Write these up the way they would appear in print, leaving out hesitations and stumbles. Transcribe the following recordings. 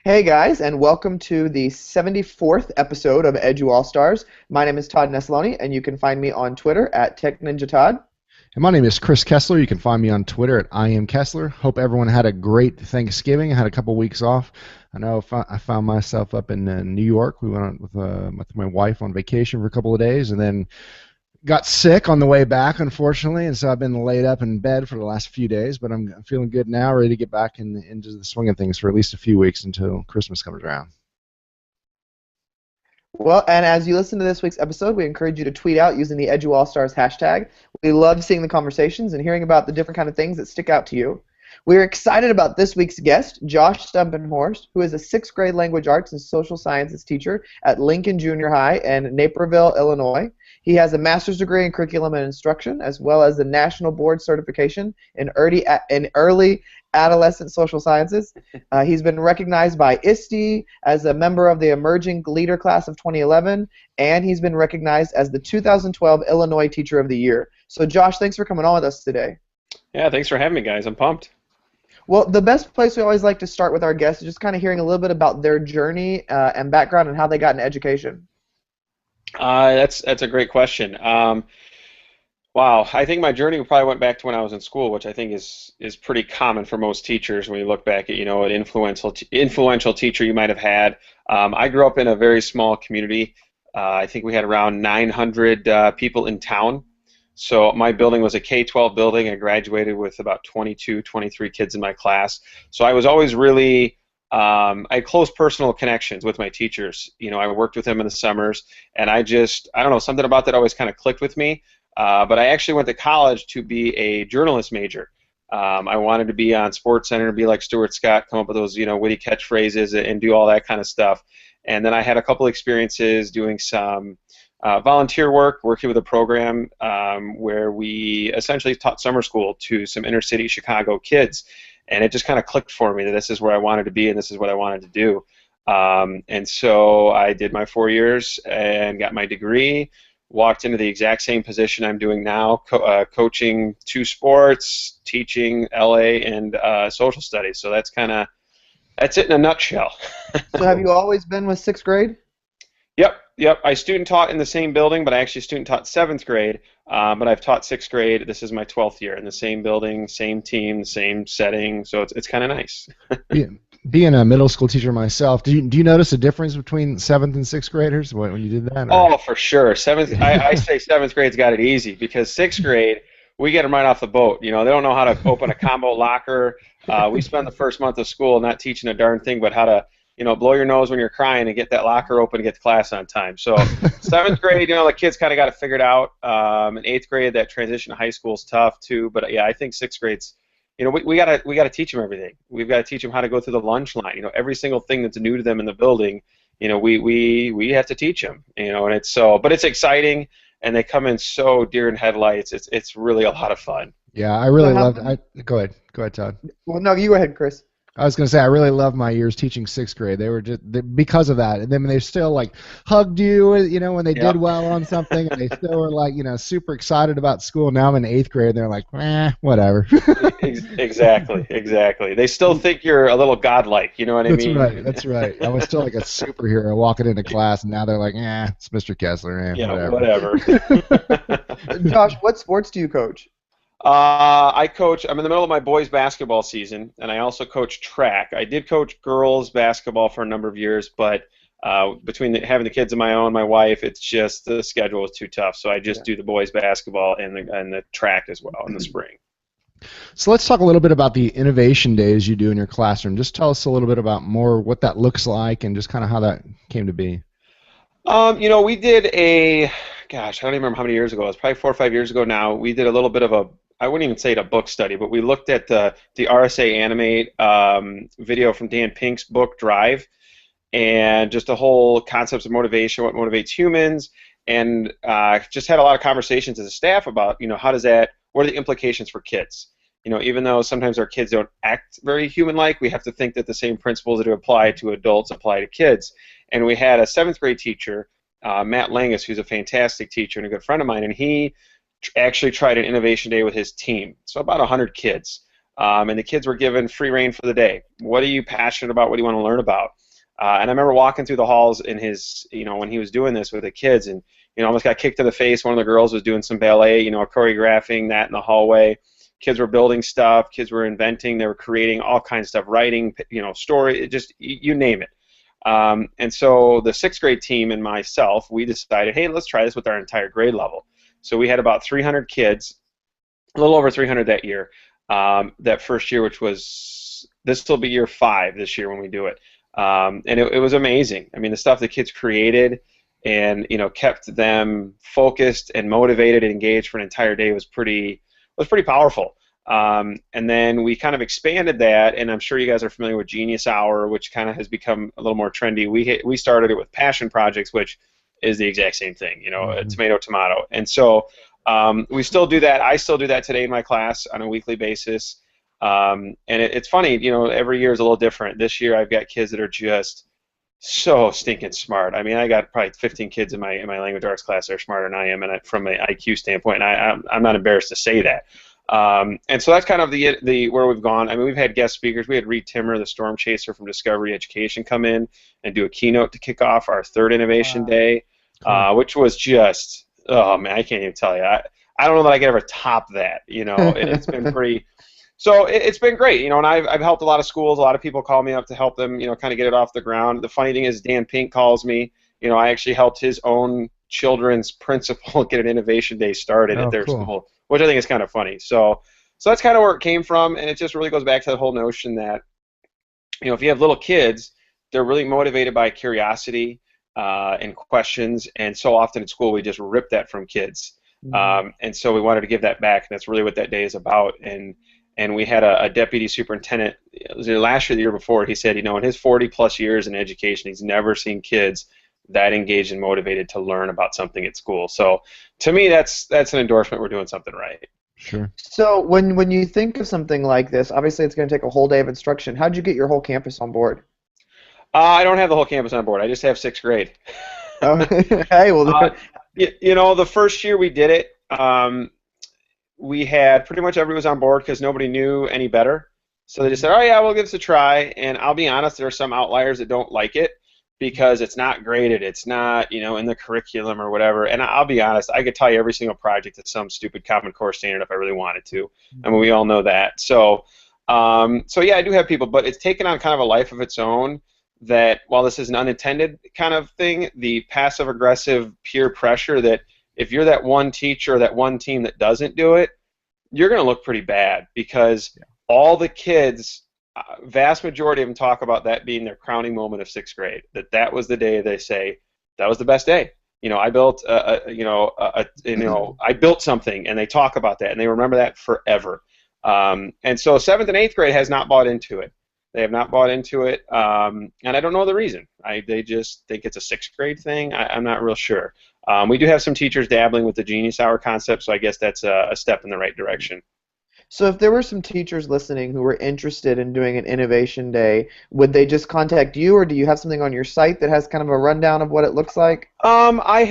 Hey guys, and welcome to the 74th episode of EduAllStars. My name is Todd Nesloni, and you can find me on Twitter at TechNinjaTodd. And my name is Chris Kessler. You can find me on Twitter at IamKessler. Hope everyone had a great Thanksgiving. I had a couple weeks off. I know I found myself up in New York. We went on with my wife on vacation for a couple of days, and then got sick on the way back, unfortunately, and so I've been laid up in bed for the last few days. But I'm feeling good now, ready to get back into the swing of things for at least a few weeks until Christmas comes around. Well, and as you listen to this week's episode, we encourage you to tweet out using the EduAllStars hashtag. We love seeing the conversations and hearing about the different kind of things that stick out to you. We're excited about this week's guest, Josh Stumpenhorst, who is a sixth grade language arts and social sciences teacher at Lincoln Junior High in Naperville, Illinois. He has a master's degree in curriculum and instruction, as well as a national board certification in early adolescent social sciences. He's been recognized by ISTE as a member of the Emerging Leader Class of 2011, and he's been recognized as the 2012 Illinois Teacher of the Year. So, Josh, thanks for coming on with us today. Yeah, thanks for having me, guys. I'm pumped. Well, the best place we always like to start with our guests is just kind of hearing a little bit about their journey and background and how they got an education. That's a great question. Wow, I think my journey probably went back to when I was in school, which I think is pretty common for most teachers when you look back at an influential teacher you might have had. I grew up in a very small community. I think we had around 900 people in town. So my building was a K-12 building. I graduated with about 22, 23 kids in my class. So I was always really I had close personal connections with my teachers. I worked with them in the summers, and I don't know, something about that always kind of clicked with me. But I actually went to college to be a journalist major. I wanted to be on SportsCenter, be like Stuart Scott, come up with those witty catchphrases and do all that kind of stuff. And then I had a couple experiences doing some volunteer work, working with a program where we essentially taught summer school to some inner city Chicago kids. And it just kind of clicked for me that this is where I wanted to be and this is what I wanted to do. And so I did my 4 years and got my degree, walked into the exact same position I'm doing now, coaching 2 sports, teaching LA and social studies. So that's it in a nutshell. So have you always been with sixth grade? Yep. I student taught in the same building, but I actually student taught 7th grade. But I've taught 6th grade. This is my 12th year in the same building, same team, same setting. So it's kind of nice. Being a middle school teacher myself, do you notice a difference between 7th and 6th graders when you did that? Or? Oh, for sure. I say 7th grade's got it easy because 6th grade, we get them right off the boat. They don't know how to open a combo locker. We spend the first month of school not teaching a darn thing but how to blow your nose when you're crying and get that locker open and get to class on time. So 7th grade, the kids kind of got it figured out. In 8th grade, that transition to high school is tough too. But yeah, I think 6th grade's, we gotta teach them everything. We've got to teach them how to go through the lunch line. Every single thing that's new to them in the building, we have to teach them. And but it's exciting, and they come in so deer in headlights. It's really a lot of fun. Yeah, I really loved it. Go ahead, Todd. Well, no, you go ahead, Chris. I was going to say I really loved my years teaching 6th grade. They were because of that, and then they still hugged you, when they did well on something, and they still were super excited about school. Now I'm in 8th grade, and they're like, whatever. Exactly. They still think you're a little godlike. You know what I mean? That's right. I was still like a superhero walking into class, and now they're like, it's Mr. Kessler. Whatever. Josh, what sports do you coach? I'm in the middle of my boys basketball season, and I also coach track. I did coach girls basketball for a number of years, but between having the kids of my own, my wife, it's just the schedule was too tough. So I just do the boys basketball and the track as well in the spring. So let's talk a little bit about the innovation days you do in your classroom. Just tell us a little bit about what that looks like and just kind of how that came to be. We did I don't even remember how many years ago. It was probably 4 or 5 years ago now. We did a little bit of I wouldn't even say it a book study, but we looked at the RSA Animate video from Dan Pink's book Drive, and just the whole concepts of motivation, what motivates humans, and just had a lot of conversations as a staff about what are the implications for kids. Even though sometimes our kids don't act very human-like, we have to think that the same principles that apply to adults apply to kids. And we had a 7th grade teacher, Matt Langus, who's a fantastic teacher and a good friend of mine, and he actually tried an innovation day with his team, so about 100 kids. and the kids were given free reign for the day. What are you passionate about? What do you want to learn about? And I remember walking through the halls in his, when he was doing this with the kids, and almost got kicked in the face. One of the girls was doing some ballet, choreographing that in the hallway. Kids were building stuff. Kids were inventing. They were creating all kinds of stuff, writing, story, just you name it. And so the sixth grade team and myself, we decided, hey, let's try this with our entire grade level. So we had about 300 kids, a little over 300 that year, that first year, which was, this will be year 5 this year when we do it. And it was amazing. I mean, the stuff the kids created and kept them focused and motivated and engaged for an entire day was pretty powerful. And then we kind of expanded that, and I'm sure you guys are familiar with Genius Hour, which kind of has become a little more trendy. We started it with Passion Projects, which is the exact same thing, tomato, tomato. And so we still do that. I still do that today in my class on a weekly basis. And it's funny, every year is a little different. This year I've got kids that are just so stinking smart. I mean, I got probably 15 kids in my language arts class that are smarter than I am, and from an IQ standpoint, and I'm not embarrassed to say that. And so that's kind of the where we've gone. I mean, we've had guest speakers. We had Reed Timmer, the storm chaser from Discovery Education, come in and do a keynote to kick off our 3rd Innovation Day, which was just, oh man, I can't even tell you. I don't know that I could ever top that. It's been pretty. So it's been great, and I've helped a lot of schools. A lot of people call me up to help them, kind of get it off the ground. The funny thing is, Dan Pink calls me. I actually helped his own children's principal get an Innovation Day started at their school, which I think is kind of funny. So that's kind of where it came from, and it just really goes back to the whole notion that, if you have little kids, they're really motivated by curiosity and questions, and so often at school we just rip that from kids. And so we wanted to give that back, and that's really what that day is about. And we had a deputy superintendent, it was last year, the year before, he said, in his 40-plus years in education, he's never seen kids that engaged and motivated to learn about something at school. So to me, that's an endorsement we're doing something right. Sure. So when you think of something like this, obviously it's going to take a whole day of instruction. How'd you get your whole campus on board? I don't have the whole campus on board. I just have 6th grade. Oh, hey, well, the first year we did it, we had pretty much everybody was on board because nobody knew any better. So they just said, oh yeah, we'll give this a try. And I'll be honest, there are some outliers that don't like it because it's not graded, it's not, in the curriculum or whatever. And I'll be honest, I could tell you every single project at some stupid Common Core standard if I really wanted to. I mean, we all know that. So yeah, I do have people, but it's taken on kind of a life of its own that while this is an unintended kind of thing, the passive-aggressive peer pressure that if you're that one teacher or that one team that doesn't do it, you're going to look pretty bad because all the kids, vast majority of them talk about that being their crowning moment of 6th grade, that was the day they say, that was the best day. I built, I built something, and they talk about that, and they remember that forever. And so 7th and 8th grade has not bought into it. They have not bought into it, and I don't know the reason. They just think it's a 6th grade thing. I'm not real sure. We do have some teachers dabbling with the Genius Hour concept, so I guess that's a step in the right direction. So if there were some teachers listening who were interested in doing an Innovation Day, would they just contact you, or do you have something on your site that has kind of a rundown of what it looks like? I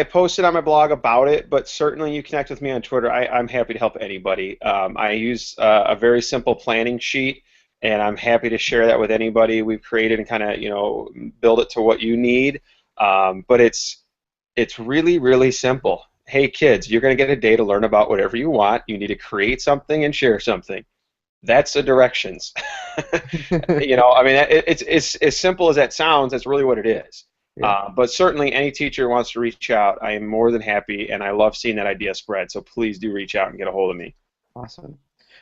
posted on my blog about it, but certainly you connect with me on Twitter. I'm happy to help anybody. I use a very simple planning sheet, and I'm happy to share that with anybody we've created and kind of build it to what you need. But it's really, really simple. Hey kids, you're going to get a day to learn about whatever you want. You need to create something and share something. That's the directions. I mean, it's as simple as that sounds. That's really what it is. Yeah. But certainly any teacher who wants to reach out, I am more than happy, and I love seeing that idea spread. So please do reach out and get a hold of me. Awesome.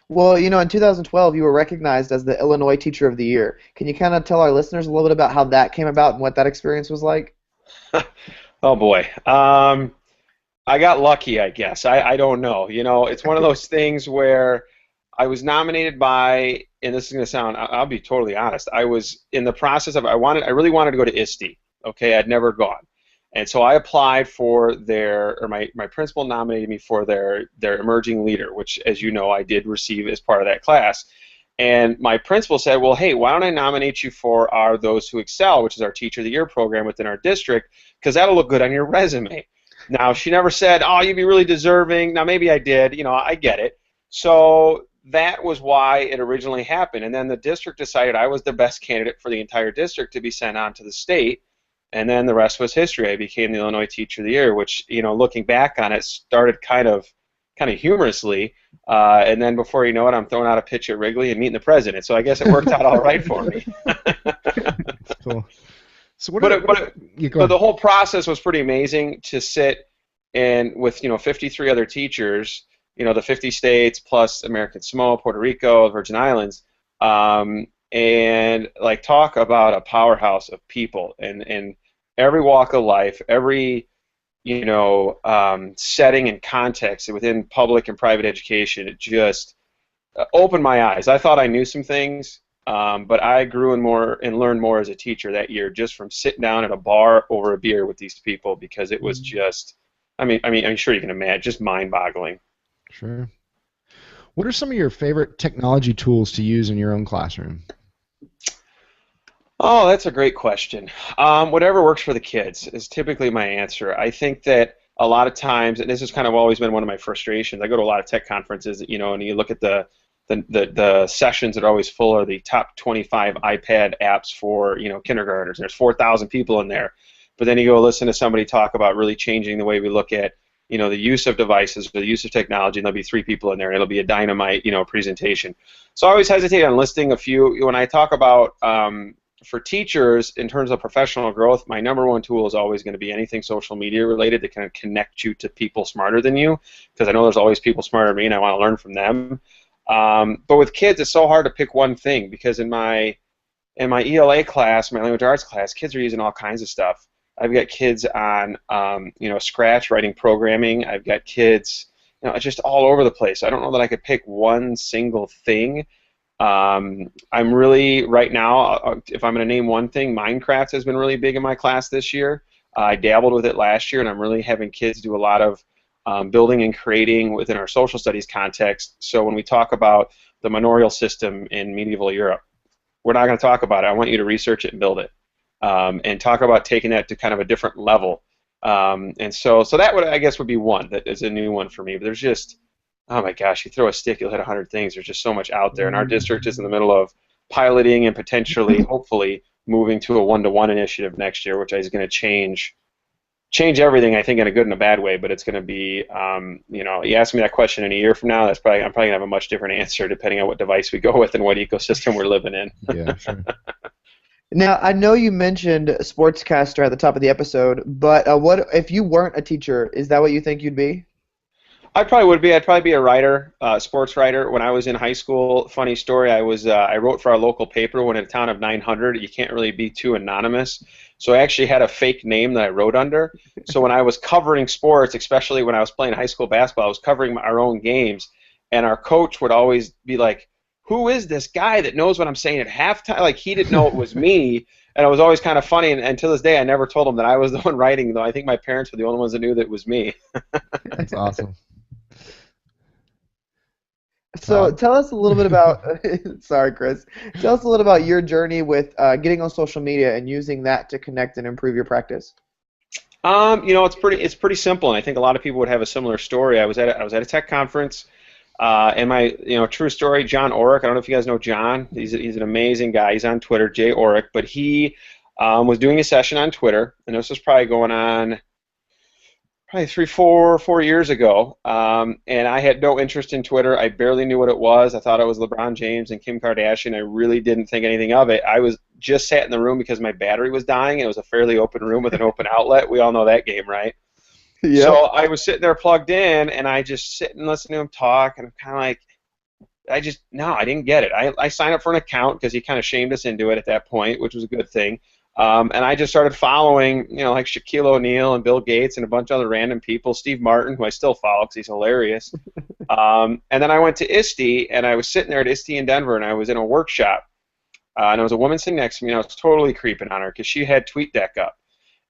Well, in 2012, you were recognized as the Illinois Teacher of the Year. Can you kind of tell our listeners a little bit about how that came about and what that experience was like? Oh, boy. I got lucky, I guess. I don't know. It's one of those things where I was nominated by, and this is going to sound, I'll be totally honest, I was in the process of, I really wanted to go to ISTE. Okay, I'd never gone. And so I applied for my principal nominated me for their emerging leader, which, as you know, I did receive as part of that class. And my principal said, well, hey, why don't I nominate you for our Those Who Excel, which is our Teacher of the Year program within our district, because that'll look good on your resume. Now, she never said, oh, you'd be really deserving. Now, maybe I did. I get it. So that was why it originally happened. And then the district decided I was the best candidate for the entire district to be sent on to the state. And then the rest was history. I became the Illinois Teacher of the Year, which, looking back on it, started kind of humorously. And then before you know it, I'm throwing out a pitch at Wrigley and meeting the president. So I guess it worked out all right for me. That's cool. So but the whole process was pretty amazing to sit and with 53 other teachers, the 50 states plus American Samoa, Puerto Rico, Virgin Islands, and like talk about a powerhouse of people and every walk of life, every setting and context within public and private education. It just opened my eyes. I thought I knew some things. But I grew and learned more as a teacher that year just from sitting down at a bar over a beer with these people, because it was just, I'm sure you can imagine, just mind-boggling. Sure. What are some of your favorite technology tools to use in your own classroom? Oh, that's a great question. Whatever works for the kids is typically my answer. I think that a lot of times, and this has kind of always been one of my frustrations, I go to a lot of tech conferences, and you look at the sessions that are always full of the top 25 iPad apps for kindergartners. There's 4,000 people in there, but then you go listen to somebody talk about really changing the way we look at the use of devices or the use of technology, and there'll be 3 people in there, and it'll be a dynamite presentation. So I always hesitate on listing a few. When I talk about for teachers in terms of professional growth, my number one tool is always going to be anything social media related that can connect you to people smarter than you, because I know there's always people smarter than me, and I want to learn from them. But with kids, it's so hard to pick one thing, because in my ELA class, my language arts class, kids are using all kinds of stuff. I've got kids on Scratch writing programming. I've got kids just all over the place. I don't know that I could pick one single thing. I'm really right now, if I'm going to name one thing, Minecraft has been really big in my class this year. I dabbled with it last year, and I'm really having kids do a lot of building and creating within our social studies context. So when we talk about the manorial system in medieval Europe, we're not going to talk about it. I want you to research it and build it, and talk about taking that to kind of a different level. And so that would, I guess, would be one that is a new one for me. But there's just, oh my gosh, you throw a stick, you'll hit 100 things. There's just so much out there, and our district is in the middle of piloting and potentially, hopefully, moving to a one-to-one initiative next year, which is going to change everything, I think, in a good and a bad way. But it's going to be, you ask me that question in a year from now, I'm probably going to have a much different answer depending on what device we go with and what ecosystem we're living in. Yeah, sure. Now, I know you mentioned sportscaster at the top of the episode, but what if you weren't a teacher? Is that what you think you'd be? I probably would be. I'd probably be a writer, sports writer. When I was in high school, funny story, I wrote for our local paper. When in a town of 900, you can't really be too anonymous. So I actually had a fake name that I wrote under. So when I was covering sports, especially when I was playing high school basketball, I was covering our own games, and our coach would always be like, "Who is this guy that knows what I'm saying at halftime?" Like, he didn't know it was me, and it was always kind of funny. And to this day, I never told him that I was the one writing, though I think my parents were the only ones that knew that it was me. That's awesome. So tell us a little bit about, sorry, Chris. Tell us a little about your journey with getting on social media and using that to connect and improve your practice. It's pretty simple, and I think a lot of people would have a similar story. I was at a tech conference, and my true story, John Orrick. I don't know if you guys know John. He's an amazing guy. He's on Twitter, Jay Orrick, but he was doing a session on Twitter, and this was probably going on probably 4 years ago, and I had no interest in Twitter. I barely knew what it was. I thought it was LeBron James and Kim Kardashian. I really didn't think anything of it. I was just sat in the room because my battery was dying, and it was a fairly open room with an open outlet. We all know that game, right? Yeah. So I was sitting there plugged in, and I just sit and listen to him talk, and I'm kind of like, I didn't get it. I signed up for an account because he kind of shamed us into it at that point, which was a good thing. And I just started following, like Shaquille O'Neal and Bill Gates and a bunch of other random people, Steve Martin, who I still follow because he's hilarious. And then I went to ISTE, and I was sitting there at ISTE in Denver, and I was in a workshop. And there was a woman sitting next to me, and I was totally creeping on her because she had TweetDeck up.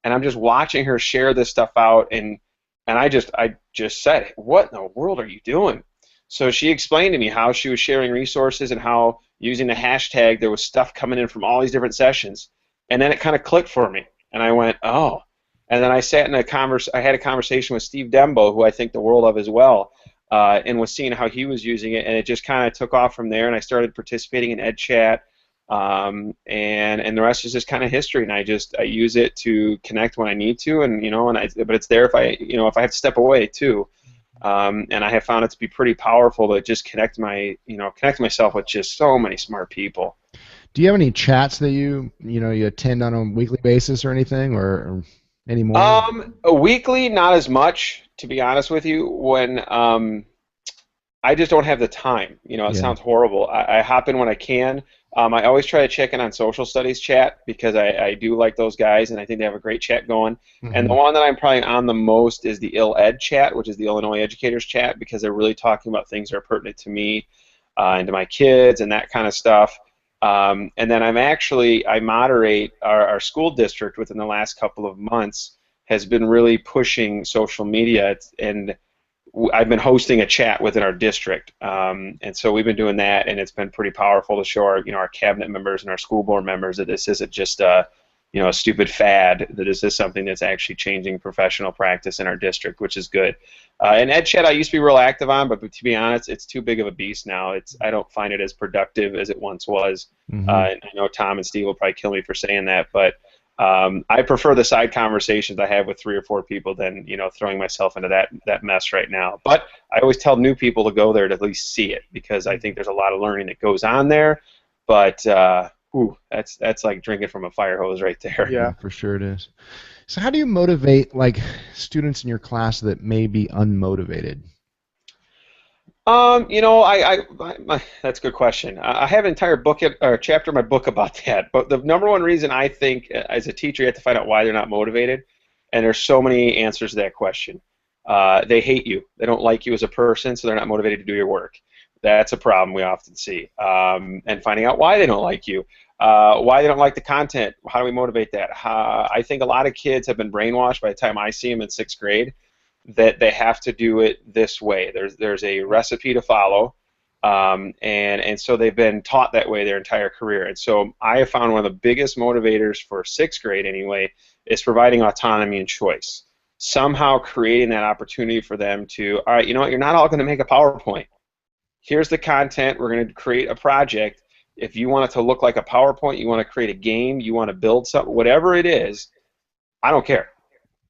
And I'm just watching her share this stuff out, and I just said, "What in the world are you doing?" So she explained to me how she was sharing resources and how using the hashtag there was stuff coming in from all these different sessions. And then it kind of clicked for me, and I went, "Oh!" And then I sat in I had a conversation with Steve Dembo, who I think the world of as well. and was seeing how he was using it, and it just kind of took off from there. And I started participating in EdChat, and the rest is just kind of history. And I use it to connect when I need to, and but it's there if I have to step away too. And I have found it to be pretty powerful to just connect myself with just so many smart people. Do you have any chats that you attend on a weekly basis or anything, or anymore? A weekly, not as much, to be honest with you. When I just don't have the time. It sounds horrible. I hop in when I can. I always try to check in on social studies chat because I do like those guys, and I think they have a great chat going. Mm-hmm. And the one that I'm probably on the most is the IL-Ed chat, which is the Illinois Educators chat, because they're really talking about things that are pertinent to me and to my kids and that kind of stuff. And then I moderate our school district within the last couple of months has been really pushing social media, and I've been hosting a chat within our district, and so we've been doing that, and it's been pretty powerful to show our cabinet members and our school board members that this isn't just a stupid fad, that this is something that's actually changing professional practice in our district, which is good. And EdChat I used to be real active on, but to be honest, it's too big of a beast now. I don't find it as productive as it once was. Mm-hmm. And I know Tom and Steve will probably kill me for saying that, but I prefer the side conversations I have with 3 or 4 people than throwing myself into that mess right now. But I always tell new people to go there to at least see it, because I think there's a lot of learning that goes on there. But that's like drinking from a fire hose right there. Yeah, for sure it is. So how do you motivate students in your class that may be unmotivated? That's a good question. I have an entire book or chapter in my book about that. But the number one reason I think, as a teacher, you have to find out why they're not motivated, and there's so many answers to that question. They hate you. They don't like you as a person, so they're not motivated to do your work. That's a problem we often see. And finding out why they don't like you, why they don't like the content. How do we motivate that? I think a lot of kids have been brainwashed by the time I see them in 6th grade, that they have to do it this way. There's a recipe to follow, and so they've been taught that way their entire career. And so I have found one of the biggest motivators for 6th grade anyway is providing autonomy and choice. Somehow creating that opportunity for them to, all right, you know what, you're not all going to make a PowerPoint. Here's the content. We're going to create a project. If you want it to look like a PowerPoint, you want to create a game, you want to build something, whatever it is, I don't care.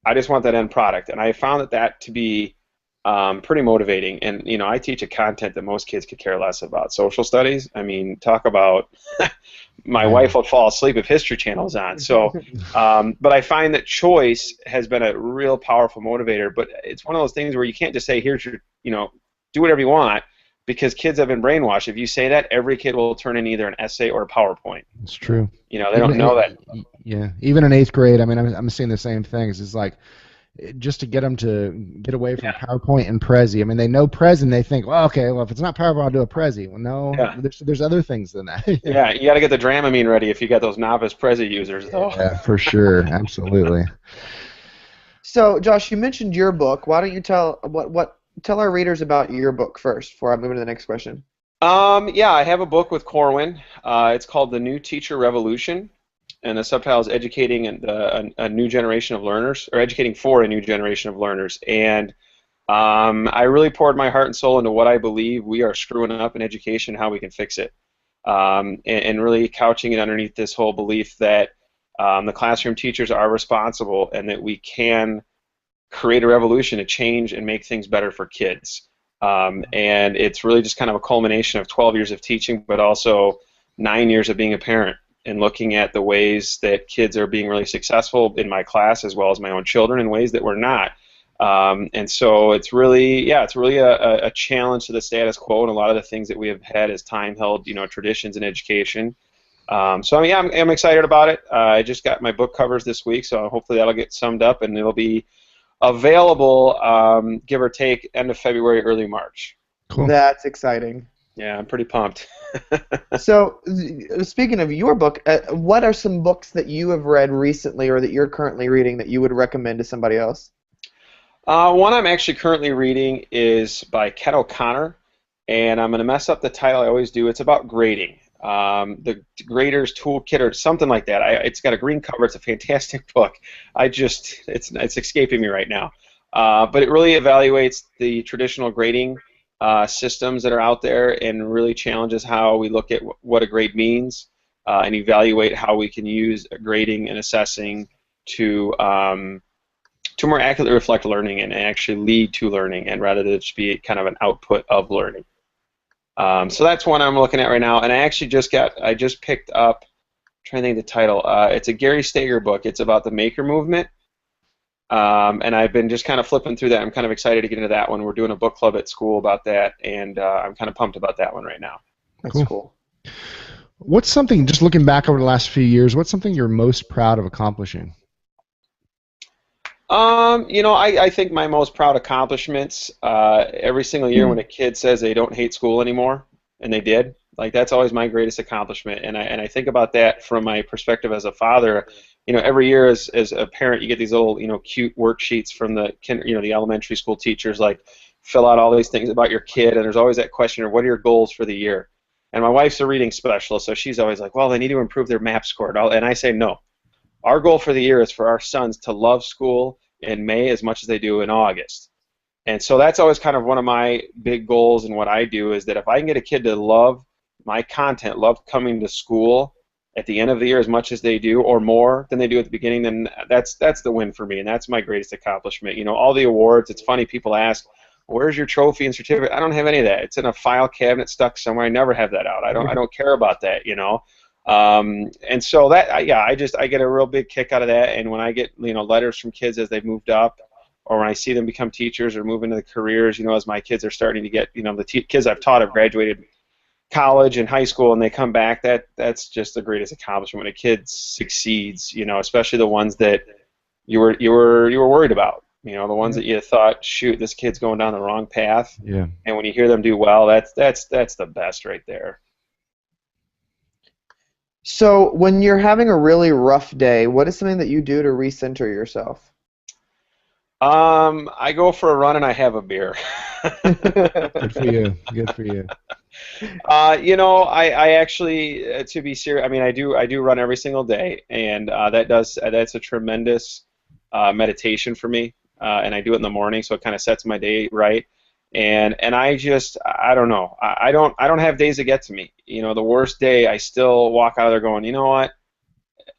I just want that end product, and I found that to be pretty motivating. And I teach a content that most kids could care less about. Social studies. I mean, talk about my wife will fall asleep if History Channel is on. So, but I find that choice has been a real powerful motivator. But it's one of those things where you can't just say, "Here's your, do whatever you want," because kids have been brainwashed. If you say that, every kid will turn in either an essay or a PowerPoint. It's true. They don't know that. Yeah, even in 8th grade, I mean, I'm seeing the same things. It's like, just to get them to get away from PowerPoint and Prezi. I mean, they know Prezi, and they think, well, okay, well, if it's not PowerPoint, I'll do a Prezi. Well, no, there's other things than that. Yeah, you got to get the Dramamine ready if you got those novice Prezi users, though. Yeah, for sure, absolutely. So, Josh, you mentioned your book. Why don't you tell our readers about your book first before I move into the next question? I have a book with Corwin. It's called The New Teacher Revolution, and the subtitle is Educating a New Generation of Learners, or Educating for a New Generation of Learners. And I really poured my heart and soul into what I believe we are screwing up in education, how we can fix it, and really couching it underneath this whole belief that the classroom teachers are responsible, and that we can create a revolution to change and make things better for kids. And it's really just kind of a culmination of 12 years of teaching, but also 9 years of being a parent and looking at the ways that kids are being really successful in my class as well as my own children, in ways that we're not. And so it's really a challenge to the status quo and a lot of the things that we have had as time-held, traditions in education. I'm excited about it. I just got my book covers this week, so hopefully that'll get summed up, and it'll be available, give or take, end of February, early March. Cool. That's exciting. Yeah, I'm pretty pumped. So, speaking of your book, what are some books that you have read recently or that you're currently reading that you would recommend to somebody else? One I'm actually currently reading is by Ken O'Connor, and I'm going to mess up the title. I always do. It's about grading. The Grader's Toolkit or something like that. It's got a green cover. It's a fantastic book. It's escaping me right now. But it really evaluates the traditional grading systems that are out there and really challenges how we look at what a grade means and evaluate how we can use grading and assessing to more accurately reflect learning and actually lead to learning, and rather than just be kind of an output of learning. So that's one I'm looking at right now, and I just picked up, I'm trying to think of the title. It's a Gary Steger book. It's about the maker movement, and I've been just kind of flipping through that. I'm kind of excited to get into that one. We're doing a book club at school about that, and I'm kind of pumped about that one right now. That's cool. What's something, just looking back over the last few years, what's something you're most proud of accomplishing? I think my most proud accomplishments, every single year when a kid says they don't hate school anymore, and they did, like, that's always my greatest accomplishment. And I think about that from my perspective as a father. Every year as a parent, you get these little, cute worksheets from the elementary school teachers, like, fill out all these things about your kid, and there's always that question of what are your goals for the year. And my wife's a reading specialist, so she's always like, well, they need to improve their MAP score. And I say no. Our goal for the year is for our sons to love school in May as much as they do in August. And so that's always kind of one of my big goals, and what I do is that if I can get a kid to love my content, love coming to school at the end of the year as much as they do, or more than they do at the beginning, then that's the win for me, and that's my greatest accomplishment. All the awards, it's funny, people ask, where's your trophy and certificate? I don't have any of that. It's in a file cabinet stuck somewhere. I never have that out. I don't care about that, and so that, I get a real big kick out of that. And when I get letters from kids as they've moved up, or when I see them become teachers or move into the careers, as my kids are starting to get, the kids I've taught have graduated college and high school, and they come back. That's just the greatest accomplishment when a kid succeeds, especially the ones that you were worried about. The ones that you thought, shoot, this kid's going down the wrong path. Yeah. And when you hear them do well, that's the best right there. So when you're having a really rough day, what is something that you do to recenter yourself? I go for a run and I have a beer. Good for you. Good for you. I actually, to be serious, I do run every single day, and that's a tremendous meditation for me. And I do it in the morning, so it kind of sets my day right. And I don't know. I don't have days that get to me. The worst day, I still walk out of there going, you know what?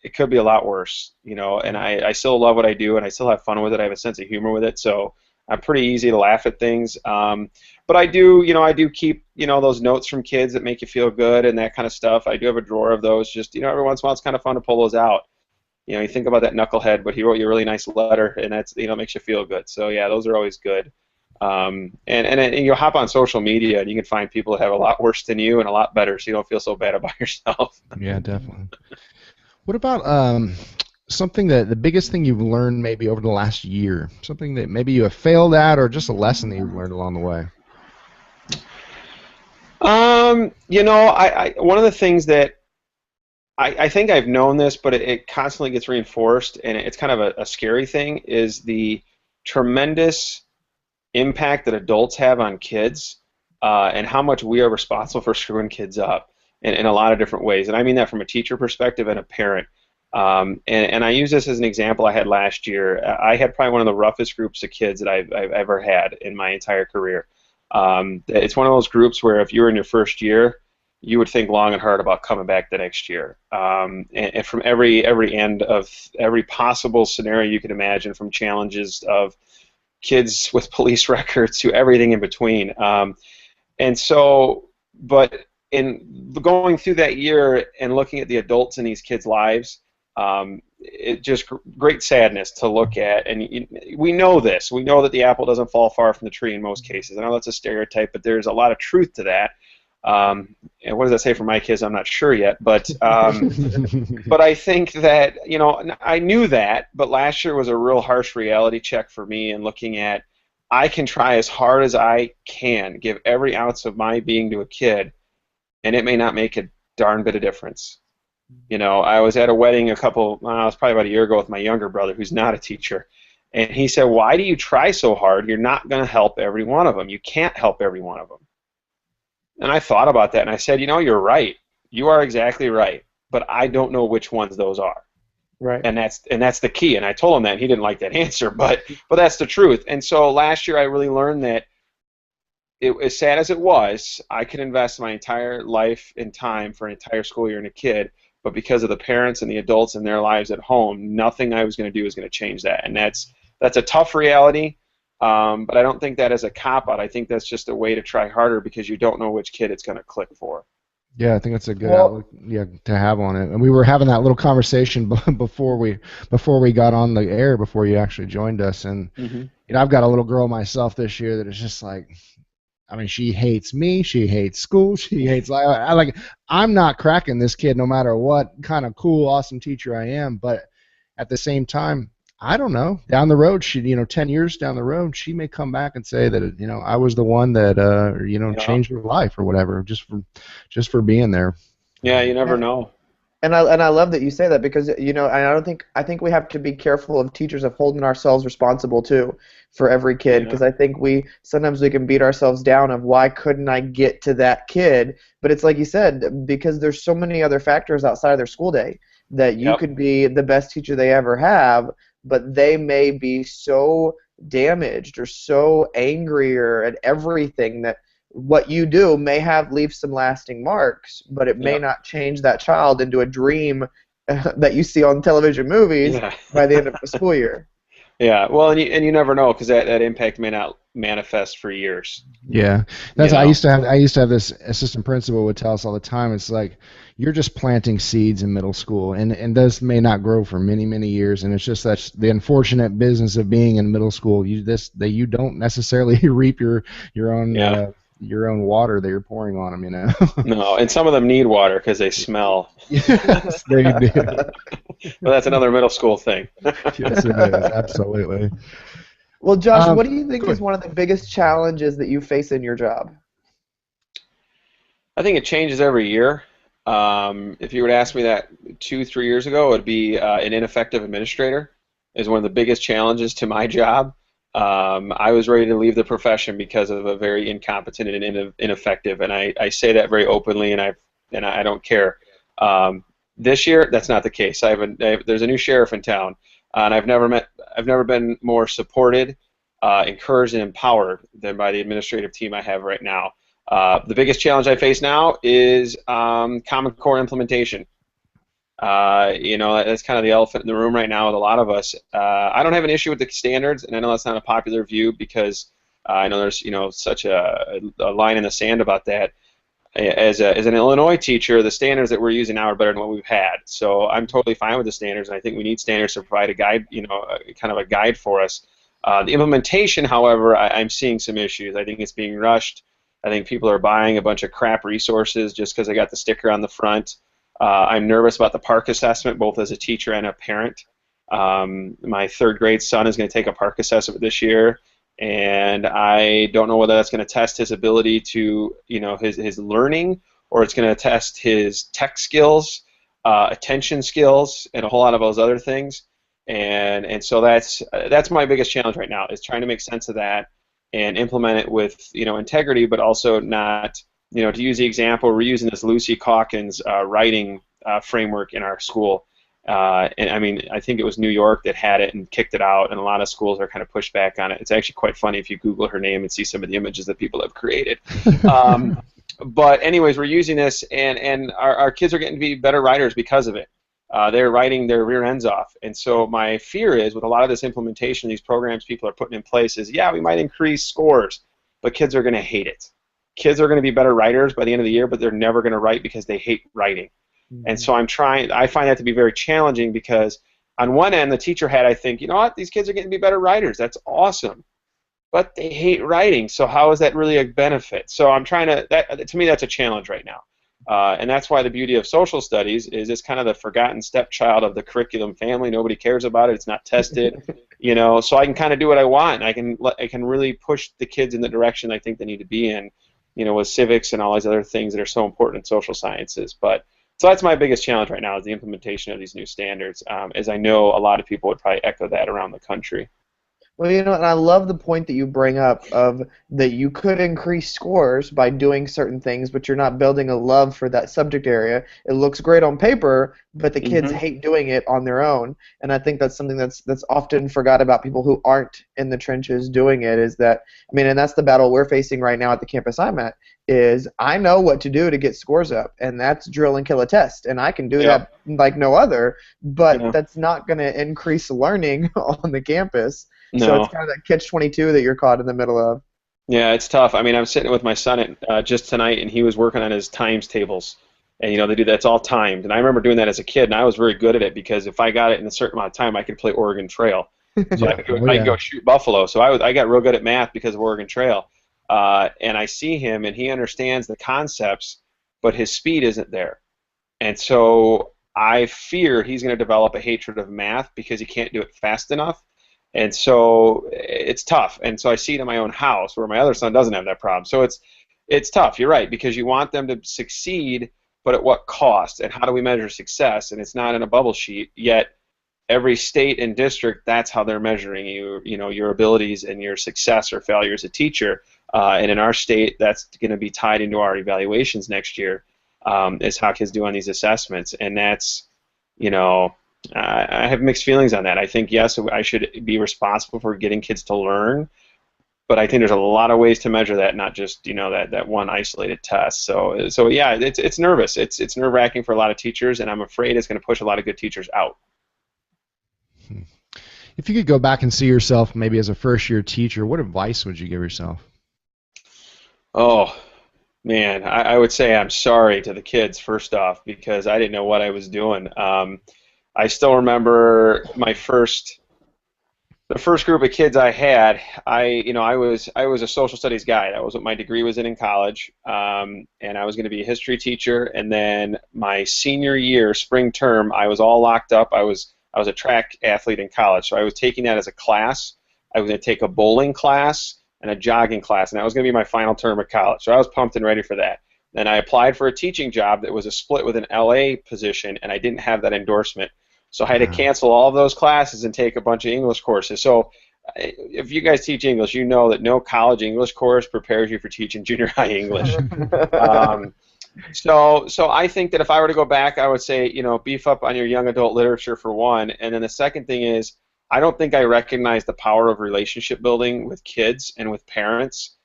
It could be a lot worse. And I still love what I do, and I still have fun with it. I have a sense of humor with it, so I'm pretty easy to laugh at things. But I do keep, those notes from kids that make you feel good and that kind of stuff. I do have a drawer of those. Just, every once in a while, it's kind of fun to pull those out. You think about that knucklehead, but he wrote you a really nice letter, and that's, makes you feel good. So yeah, those are always good. And you'll hop on social media, and you can find people that have a lot worse than you and a lot better, so you don't feel so bad about yourself. Yeah, definitely. What about something the biggest thing you've learned maybe over the last year? Something that maybe you have failed at, or just a lesson that you've learned along the way? One of the things that I think I've known this, but it constantly gets reinforced, and it's kind of a scary thing, is the tremendous impact that adults have on kids, and how much we are responsible for screwing kids up in a lot of different ways. And I mean that from a teacher perspective and a parent. And I use this as an example I had last year. I had probably one of the roughest groups of kids that I've ever had in my entire career. It's one of those groups where if you were in your first year, you would think long and hard about coming back the next year. And from every end of every possible scenario you could imagine, from challenges of kids with police records to everything in between. And so, but in going through that year and looking at the adults in these kids' lives, it just great sadness to look at. And we know this. We know that the apple doesn't fall far from the tree in most cases. I know that's a stereotype, but there's a lot of truth to that. And what does that say for my kids? I'm not sure yet, but but I think that, I knew that, but last year was a real harsh reality check for me, and looking at, I can try as hard as I can, give every ounce of my being to a kid, and it may not make a darn bit of difference. I was at a wedding it was probably about a year ago with my younger brother, who's not a teacher, and he said, why do you try so hard? You're not going to help every one of them. You can't help every one of them. And I thought about that, and I said, you're right. You are exactly right. But I don't know which ones those are. Right. And that's the key. And I told him that, and he didn't like that answer, but that's the truth. And so last year I really learned that as sad as it was, I could invest my entire life and time for an entire school year in a kid, but because of the parents and the adults and their lives at home, nothing I was going to do is going to change that, and that's a tough reality. But I don't think that is a cop-out. I think that's just a way to try harder because you don't know which kid it's going to click for. Yeah, I think that's a good Well, outlook, yeah, to have on it. And we were having that little conversation before we got on the air, before you actually joined us. And Hmm. I've got a little girl myself this year that is just like, I mean, she hates me, she hates school, she hates I'm not cracking this kid no matter what kind of cool, awesome teacher I am. But at the same time, I don't know. Down the road, 10 years down the road, she may come back and say that, I was the one that, Yeah. changed her life or whatever, just for being there. Yeah, you never yeah. know. And I love that you say that because and I think we have to be careful of teachers of holding ourselves responsible too for every kid, Yeah. because I think we sometimes we can beat ourselves down of why couldn't I get to that kid, but it's like you said, because there's so many other factors outside of their school day that you Yep. could be the best teacher they ever have, but they may be so damaged or so angry or at everything that what you do may have leave some lasting marks, but it may Yep. not change that child into a dream that you see on television movies Yeah. by the end of the school year. Yeah. Well, and you never know because that impact may not manifest for years. Yeah, You that's know. I used to have this assistant principal would tell us all the time. It's like you're just planting seeds in middle school, and those may not grow for many years. And it's just that's the unfortunate business of being in middle school. You don't necessarily reap your own Yeah. your own water that you're pouring on them. No, and some of them need water because they smell. Yes, they do. But that's another middle school thing. Yes, it is absolutely. Well, Josh, Um, what do you think go is ahead. one of the biggest challenges that you face in your job? I think it changes every year. If you were to ask me that 2, 3 years ago, it would be an ineffective administrator is one of the biggest challenges to my job. I was ready to leave the profession because of a very incompetent and ineffective, and I say that very openly, and I don't care. This year, that's not the case. There's a new sheriff in town, and I've never been more supported, encouraged, and empowered than by the administrative team I have right now. The biggest challenge I face now is Common Core implementation. That's kind of the elephant in the room right now with a lot of us. I don't have an issue with the standards, and I know that's not a popular view because I know there's such a line in the sand about that. As an Illinois teacher, the standards that we're using now are better than what we've had. So I'm totally fine with the standards, and I think we need standards to provide a guide, kind of a guide for us. The implementation, however, I'm seeing some issues. I think it's being rushed. I think people are buying a bunch of crap resources just because they got the sticker on the front. I'm nervous about the park assessment, both as a teacher and a parent. My third grade son is going to take a park assessment this year, and I don't know whether that's going to test his ability to, his learning, or it's going to test his tech skills, attention skills, and a whole lot of those other things. And so that's my biggest challenge right now is trying to make sense of that and implement it with integrity, but also not. To use the example, we're using this Lucy Calkins writing framework in our school. And I mean, I think it was New York that had it and kicked it out, and a lot of schools are kind of pushed back on it. It's actually quite funny if you Google her name and see some of the images that people have created. But anyways, we're using this, and our kids are getting to be better writers because of it. They're writing their rear ends off. And so my fear is with a lot of this implementation, these programs people are putting in place is, yeah, we might increase scores, but kids are going to hate it. Kids are going to be better writers by the end of the year, but they're never going to write because they hate writing. And so I find that to be very challenging because on one end, the teacher had, I think, you know what, these kids are getting to be better writers. That's awesome. But they hate writing, so how is that really a benefit? So I'm trying to me, that's a challenge right now. And that's why the beauty of social studies is it's kind of the forgotten stepchild of the curriculum family. Nobody cares about it. It's not tested, so I can kind of do what I want. And I can really push the kids in the direction I think they need to be in, with civics and all these other things that are so important in social sciences. So that's my biggest challenge right now is the implementation of these new standards, as I know a lot of people would probably echo that around the country. Well, and I love the point that you bring up of that you could increase scores by doing certain things, but you're not building a love for that subject area. It looks great on paper, but the kids Hmm. hate doing it on their own. And I think that's something that's often forgot about people who aren't in the trenches doing it is that and that's the battle we're facing right now at the campus I'm at is I know what to do to get scores up, and that's drill and kill a test, and I can do Yep. that like no other, but Yeah. that's not going to increase learning on the campus. So it's No. kind of that catch-22 that you're caught in the middle of. Yeah, it's tough. I mean, I'm sitting with my son just tonight, and he was working on his times tables, and they do that's all timed. And I remember doing that as a kid, and I was very good at it because if I got it in a certain amount of time, I could play Oregon Trail. So Yeah. Oh I could yeah. go shoot buffalo. So I got real good at math because of Oregon Trail. And I see him, and he understands the concepts, but his speed isn't there. And so I fear he's going to develop a hatred of math because he can't do it fast enough. And so it's tough. And so I see it in my own house where my other son doesn't have that problem. So it's tough. You're right because you want them to succeed, but at what cost? And how do we measure success? And it's not in a bubble sheet. Yet every state and district, that's how they're measuring your abilities and your success or failure as a teacher. And in our state, that's going to be tied into our evaluations next year. Is how kids do on these assessments, and that's, I have mixed feelings on that. I think yes, I should be responsible for getting kids to learn, but I think there's a lot of ways to measure that, not just that one isolated test. So yeah, it's nervous. It's nerve-wracking for a lot of teachers, and I'm afraid it's going to push a lot of good teachers out. If you could go back and see yourself maybe as a first-year teacher, what advice would you give yourself? Oh, man, I would say I'm sorry to the kids first off because I didn't know what I was doing. I still remember the first group of kids I had. I was a social studies guy. That was what my degree was in college, and I was going to be a history teacher. And then my senior year, spring term, I was all locked up. I was a track athlete in college, so I was taking that as a class. I was going to take a bowling class and a jogging class, and that was going to be my final term of college. So I was pumped and ready for that. Then I applied for a teaching job that was a split with an LA position, and I didn't have that endorsement. So I had to Wow. cancel all of those classes and take a bunch of English courses. So if you guys teach English, you know that no college English course prepares you for teaching junior high English. Um, so I think that if I were to go back, I would say, beef up on your young adult literature for one, and then the second thing is, I don't think I recognize the power of relationship building with kids and with parents,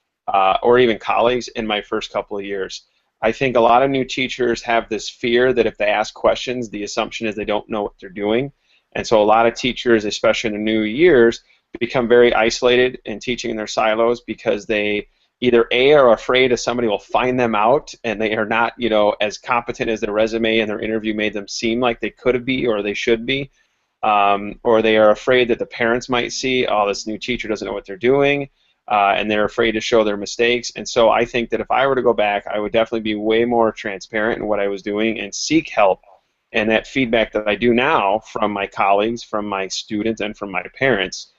or even colleagues in my first couple of years. I think a lot of new teachers have this fear that if they ask questions, the assumption is they don't know what they're doing, and so a lot of teachers, especially in the new years, become very isolated in teaching in their silos because they either A, are afraid that somebody will find them out and they are not, as competent as their resume and their interview made them seem like they could be or they should be, or they are afraid that the parents might see, oh, this new teacher doesn't know what they're doing, and they're afraid to show their mistakes. And so I think that if I were to go back, I would definitely be way more transparent in what I was doing and seek help. And that feedback that I do now from my colleagues, from my students, and from my parents,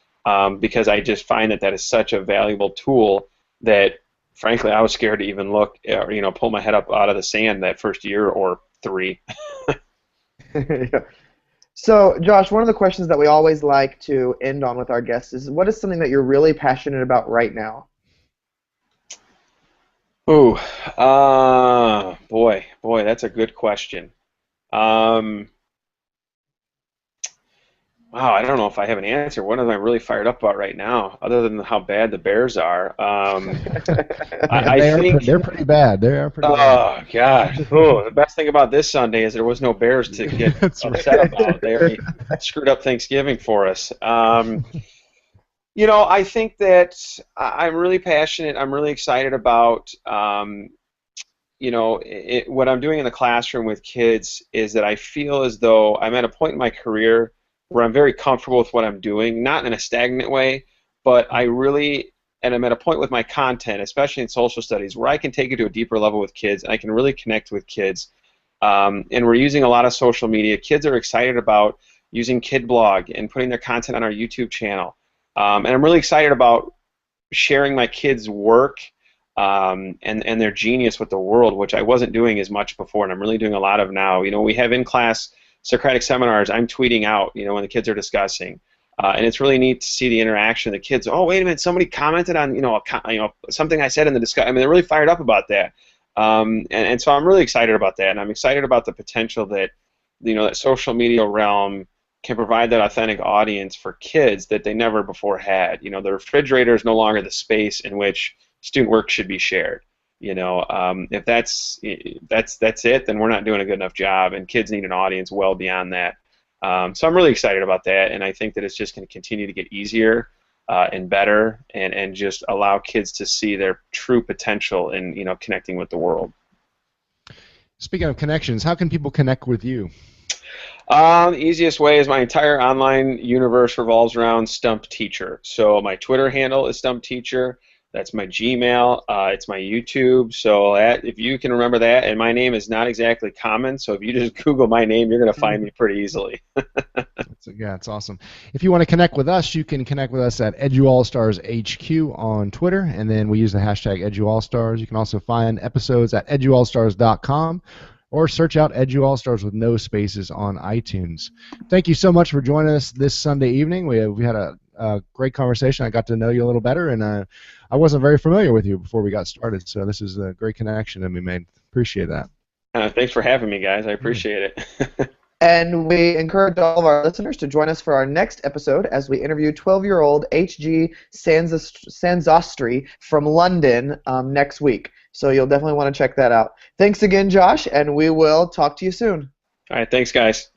because I just find that is such a valuable tool that, frankly, I was scared to even look, or pull my head up out of the sand that first year or three. Yeah. So, Josh, one of the questions that we always like to end on with our guests is, what is something that you're really passionate about right now? Ooh, boy, that's a good question. Um, wow, I don't know if I have an answer. What am I really fired up about right now, other than how bad the Bears are? Yeah, I think. they're pretty bad. They are pretty bad. Oh gosh, oh, the best thing about this Sunday is there was no Bears to get That's upset right. about. They already screwed up Thanksgiving for us. I think that I'm really passionate. I'm really excited about, what I'm doing in the classroom with kids is that I feel as though I'm at a point in my career where I'm very comfortable with what I'm doing, not in a stagnant way, but and I'm at a point with my content, especially in social studies, where I can take it to a deeper level with kids, and I can really connect with kids. And we're using a lot of social media. Kids are excited about using Kid Blog and putting their content on our YouTube channel. And I'm really excited about sharing my kids' work and their genius with the world, which I wasn't doing as much before, and I'm really doing a lot of now. We have in-class Socratic seminars. I'm tweeting out, when the kids are discussing. And it's really neat to see the interaction of the kids. Oh, wait a minute! Somebody commented on something I said in the discussion. I mean, they're really fired up about that. And so I'm really excited about that, and I'm excited about the potential that that social media realm can provide that authentic audience for kids that they never before had. The refrigerator is no longer the space in which student work should be shared. If that's it, then we're not doing a good enough job, and kids need an audience well beyond that. So I'm really excited about that, and I think that it's just going to continue to get easier and better, and just allow kids to see their true potential in connecting with the world. Speaking of connections, how can people connect with you? The easiest way is my entire online universe revolves around Stump Teacher. So my Twitter handle is Stump Teacher. That's my Gmail. It's my YouTube. So if you can remember that, and my name is not exactly common, so if you just Google my name, you're going to find me pretty easily. Yeah, it's awesome. If you want to connect with us, you can connect with us at EduAllStars HQ on Twitter, and then we use the hashtag EduAllStars. You can also find episodes at EduAllStars.com, or search out EduAllStars with no spaces on iTunes. Thank you so much for joining us this Sunday evening. We had a great conversation. I got to know you a little better, and I wasn't very familiar with you before we got started, so this is a great connection that we made. Appreciate that. Thanks for having me, guys. I appreciate it. And we encourage all of our listeners to join us for our next episode as we interview 12-year-old H.G. Sanzastri from London next week. So you'll definitely want to check that out. Thanks again, Josh, and we will talk to you soon. All right, thanks, guys.